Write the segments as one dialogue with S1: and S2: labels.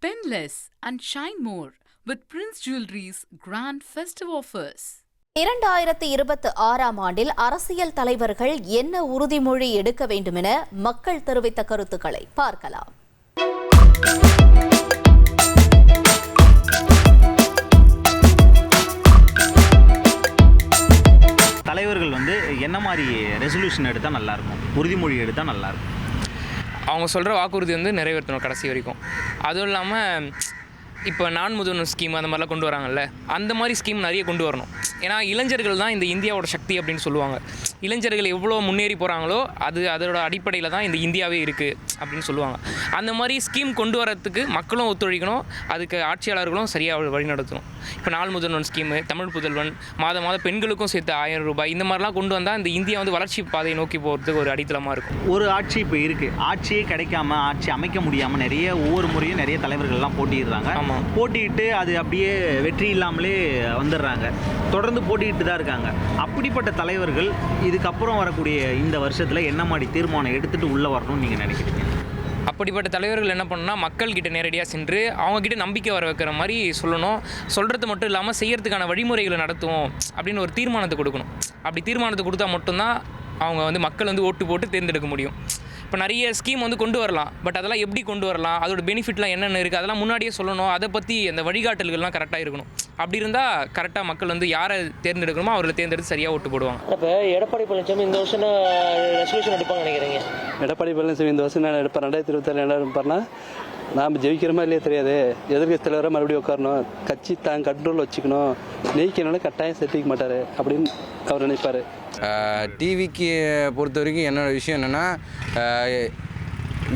S1: Spend less and shine more with Prince Jewelry's grand festive offers.
S2: 2026 ஆண்டில் அரசியல் தலைவர்கள் என்ன உறுதிமொழி எடுக்க வேண்டும் என மக்கள் தெரிவித்த கருத்துக்களை பார்க்கலாம்.
S3: தலைவர்கள் என்ன மாதிரி ரெசல்யூஷன் எடுத்தால் நல்லாயிருக்கும், உறுதிமொழி எடுத்தால் நல்லாயிருக்கும்?
S4: அவங்க சொல்கிற வாக்குறுதி நிறைவேற்றணும் கடைசி வரைக்கும். அதுவும் இல்லாமல் இப்போ நான் முதல்வன் ஸ்கீம் அந்த மாதிரிலாம் கொண்டு வராங்கல்ல, அந்த மாதிரி ஸ்கீம் நிறைய கொண்டு வரணும். ஏன்னா இளைஞர்கள் தான் இந்த இந்தியாவோட சக்தி அப்படின்னு சொல்லுவாங்க. இளைஞர்கள் எவ்வளோ முன்னேறி போகிறாங்களோ அதோட அடிப்படையில் தான் இந்த இந்தியாவே இருக்குது அப்படின்னு சொல்லுவாங்க. அந்த மாதிரி ஸ்கீம் கொண்டு வரத்துக்கு மக்களும் ஒத்துழைக்கணும், அதுக்கு ஆட்சியாளர்களும் சரியாக வழிநடத்தணும். இப்போ நாள் முதல்வன் ஸ்கீமு, தமிழ் புதல்வன், மாதம் பெண்களுக்கும் சேர்த்து 1000 ரூபாய், இந்த மாதிரிலாம் கொண்டு வந்தால் இந்த இந்தியா வளர்ச்சி பாதையை நோக்கி போகிறதுக்கு ஒரு அடித்தளமாக இருக்கும்.
S3: ஒரு ஆட்சி இப்போ இருக்குது, ஆட்சியே கிடைக்காம, ஆட்சி அமைக்க முடியாமல் ஒவ்வொரு முறையும் நிறைய தலைவர்கள்லாம் போட்டிடுறாங்க.
S4: ஆமாம்,
S3: போட்டிட்டு அது அப்படியே வெற்றி இல்லாமலே வந்துடுறாங்க. தொடர்ந்து போட்டிட்டு தான் இருக்காங்க. அப்படிப்பட்ட தலைவர்கள் இதுக்கப்புறம் வரக்கூடிய இந்த வருஷத்தில் என்ன மாதிரி தீர்மானம் எடுத்துகிட்டு உள்ளே வரணும்னு நீங்கள் நினைக்கிறீங்க?
S4: அப்படிப்பட்ட தலைவர்கள் என்ன பண்ணணும்னா, மக்கள்கிட்ட நேரடியாக சென்று அவங்கக்கிட்ட நம்பிக்கை வர வைக்கிற மாதிரி சொல்லணும். சொல்கிறது மட்டும் இல்லாமல் செய்கிறதுக்கான வழிமுறைகளை நடத்துவோம் அப்படின்னு ஒரு தீர்மானத்தை கொடுக்கணும். அப்படி தீர்மானத்தை கொடுத்தா மட்டும்தான் அவங்க மக்கள் ஓட்டு போட்டு தேர்ந்தெடுக்க முடியும். இப்போ நிறைய ஸ்கீம் கொண்டு வரலாம், பட் அதெல்லாம் எப்படி கொண்டு வரலாம், அதோட பெனிஃபிட்லாம் என்னென்ன இருக்குது, அதெல்லாம் முன்னாடியே சொல்லணும். அதை பற்றி அந்த வழிகாட்டல்கள்லாம் கரெக்டாக இருக்கணும். அப்படி இருந்தால் கரெக்டாக மக்கள் யாரை தேர்ந்தெடுக்கணுமோ அவர்களை தேர்ந்தெடுத்து சரியாக ஓட்டு போடுவாங்க.
S5: இப்போ எடப்பாடி பழனிசாமி இந்த வருஷம் ரெசல்யூஷன் எடுப்பாங்க நினைக்கிறீங்க?
S6: எடப்பாடி பழனிசாமி இந்த வருஷம் நான் எடுப்பேன். 2027 என்ன எடுப்பார்னா, நாம் ஜெயிக்கிறோமா இல்லையே தெரியாது, எதிர்கட்சி தலைவராக மறுபடியும் உட்காரணும், கட்சி தான் கண்ட்ரோல் வச்சுக்கணும், ஜெயிக்கணும்னா கட்டாயம் சேர்த்திக்க மாட்டார் அப்படின்னு அவர் நினைப்பார்.
S7: டிவிக்கு பொறுத்த வரைக்கும் என்னோட விஷயம் என்னென்னா,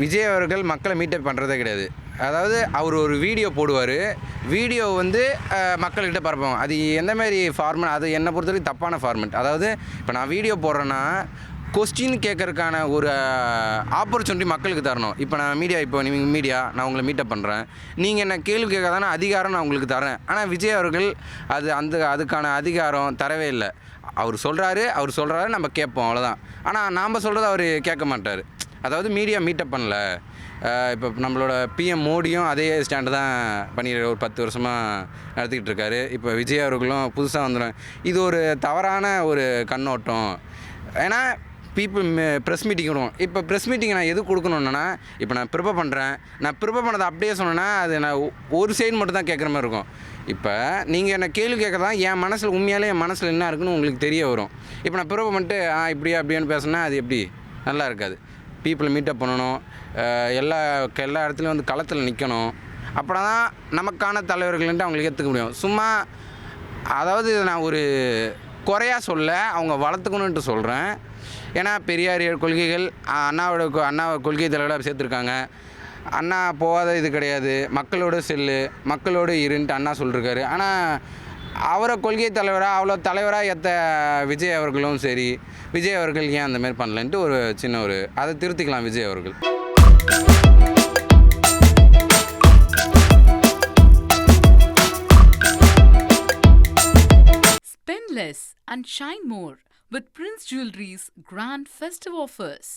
S7: விஜய் அவர்கள் மக்களை மீட்டப் பண்ணுறதே கிடையாது. அதாவது அவர் ஒரு வீடியோ போடுவார், வீடியோ மக்கள்கிட்ட பரப்புவாங்க. அது எந்தமாரி ஃபார்மெட், அது என்னை பொறுத்த வரைக்கும் தப்பான ஃபார்மெட். அதாவது இப்போ நான் வீடியோ போடுறேன்னா கொஸ்டின் கேட்கறதுக்கான ஒரு ஆப்பர்ச்சுனிட்டி மக்களுக்கு தரணும். இப்போ நான் நீங்கள் மீடியா, நான் உங்களை மீட்டப் பண்ணுறேன், நீங்கள் என்ன கேள்வி கேட்காதான அதிகாரம் நான் உங்களுக்கு தரேன். ஆனால் விஜய் அவர்கள் அதுக்கான அதிகாரம் தரவே இல்லை. அவர் சொல்கிறாரு, நம்ம கேட்போம், அவ்வளோதான். ஆனால் நாம் சொல்கிறத அவர் கேட்க மாட்டார். அதாவது மீடியா மீட்டப் பண்ணல. இப்போ நம்மளோட பிஎம் மோடியும் அதே ஸ்டாண்டு தான் ஒரு 10 வருஷமாக நடத்திக்கிட்டு இருக்காரு. இப்போ விஜய் அவர்களும் புதுசாக வந்துடும். இது ஒரு தவறான ஒரு கண்ணோட்டம். ஏன்னா ப்ரெஸ் மீட்டிங் விடுவோம். இப்போ ப்ரெஸ் மீட்டிங் நான் எது கொடுக்கணுன்னா, இப்போ நான் ப்ரிப்பேர் பண்ணுறேன், நான் ப்ரிப்பேர் பண்ணதை அப்படியே சொன்னேன்னா அது நான் ஒரு சைடு மட்டும் தான் கேட்குற மாதிரி இருக்கும். இப்போ நீங்கள் என்ன கேள்வி கேட்கறதான் என் மனசில் என்ன இருக்குன்னு உங்களுக்கு தெரிய வரும். இப்போ நான் ப்ரிப்பேர் பண்ணிட்டு அப்படியான்னு பேசுனா அது எப்படி நல்லா இருக்காது. பீப்புளை மீட்டப் பண்ணணும், எல்லா இடத்துலையும் களத்தில் நிற்கணும். அப்படின்னா தான் நமக்கான தலைவர்கள்ன்ட்டு அவங்களுக்கு ஏற்றுக்க முடியும். சும்மா அதாவது நான் ஒரு குறையாக சொல்ல, அவங்க வளர்த்துக்கணுன்ட்டு சொல்கிறேன். ஏன்னா பெரியார் கொள்கைகள் அண்ணா கொள்கை தலைவராக சேர்த்துருக்காங்க. அண்ணா போகாத இது கிடையாது, மக்களோட செல்லு, மக்களோடு இருன்ட்டு அண்ணா சொல்லியிருக்காரு. ஆனால் அவரை கொள்கை தலைவராக தலைவராக விஜய் அவர்களும் சரி, விஜய் அவர்கள் ஏன் அந்த மாதிரி பண்ணலன்ட்டு ஒரு சின்ன அதை திருத்திக்கலாம் விஜய் அவர்கள்.
S1: Spend less and shine more with Prince Jewelry's grand festive offers.